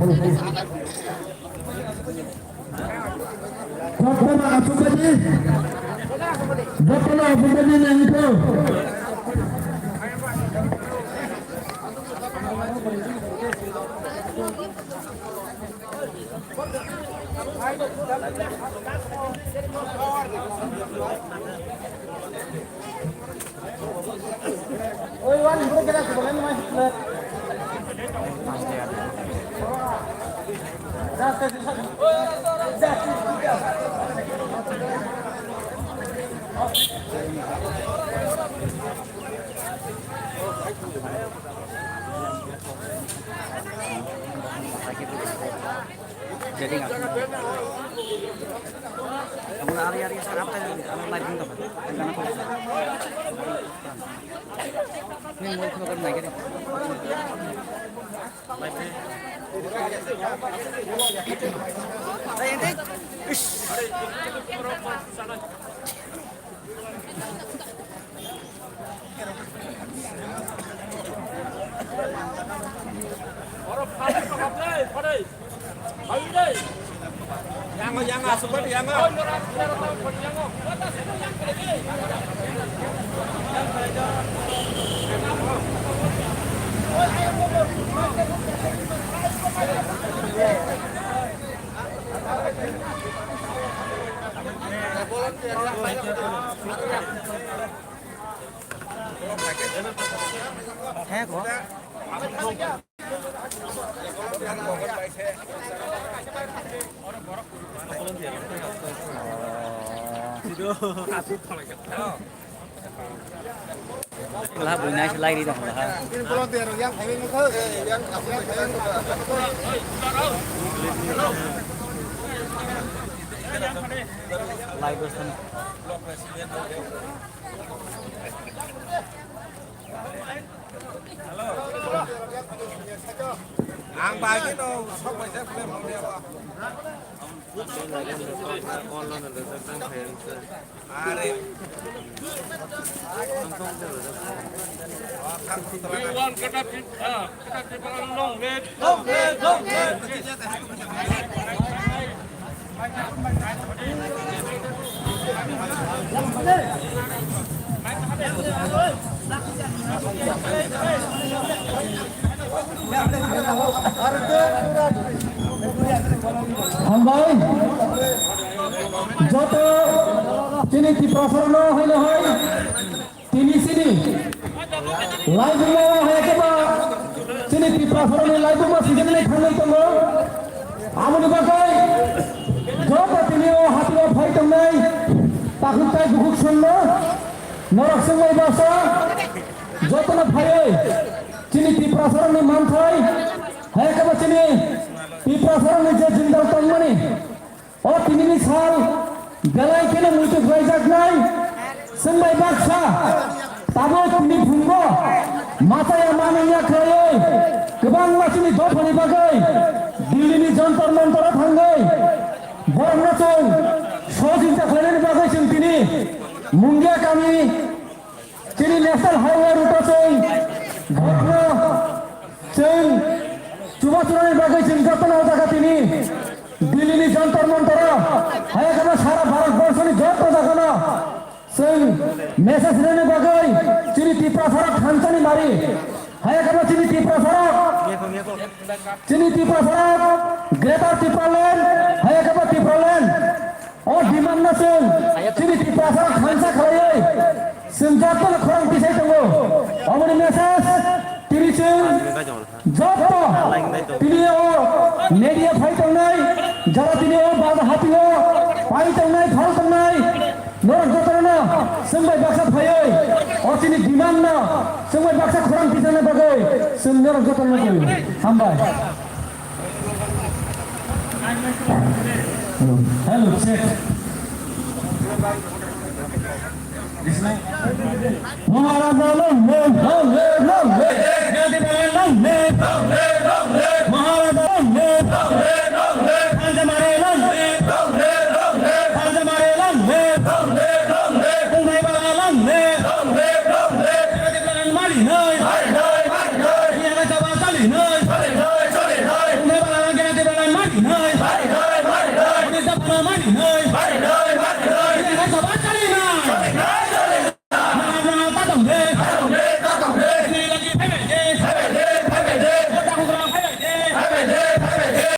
Bapana apa tadi? Bapana apa tadi yang itu? Oi, Wan, bro, kita sebenarnya masih jadi nggak kamu hari-hari sarap tadi live itu kan karena aku ini mau makan lagi nih saya ini Jangan seperti jangan. thế của lah buổi nay slide đi đâu là slide bớt thân Ang bài cái đâu không phải sẽ lên một điều Iwan kena timpalan long lên. Hambai joto sini diprasarana hanya hai tini sini live mo hai ke ba sini diprasarana live mo season le khanai tongo amuni bakai joto tini o hatio phai tongnai takhuntai bukuk sunno norak sungai basa joto na phai sini diprasarana manthai hai ke ba sini Piprasarana je jindal tangmani o tinini sal galai kene mutu gaijak nai sembai baksa tabo tini phungbo mata ya mananya khaye kebang masini dofani bagai dilini jantar mantara thangai borna chong sojinta khaleni bagai sing tini mungia kami tini national highway route chong borna chong চুবাচুরানি বাগাই চিন্তাপনা জায়গা তিনি দিল্লি যন্তর মন্তর হয়ে গেল সারা ভারতবর্ষের যত জায়গা সেই message Rene বাগাই চিনি টিপ্রাসারা খানচানি মারি হয়ে গেল চিনি টিপ্রাসারা গ্রেটার টিপ্রালেন হয়ে গেল টিপ্রালেন ও বিমান না চিনি টিপ্রাসারা খানসা খালাই সিংজাত খরং পিছাই দङ অমনি মেসেজ তিনি যত তিনি media ফাই দংনাই যারা তিনি বাজা হাতিও পাই দংনাই ফল দংনাই নরক জতরনা संबाय बाक्सा फायै अ তিনি বিমান না संबाय बाक्सा खरं पिछाने बागै जों नरक जतरना गयो हामबाय हेलो चेक This night,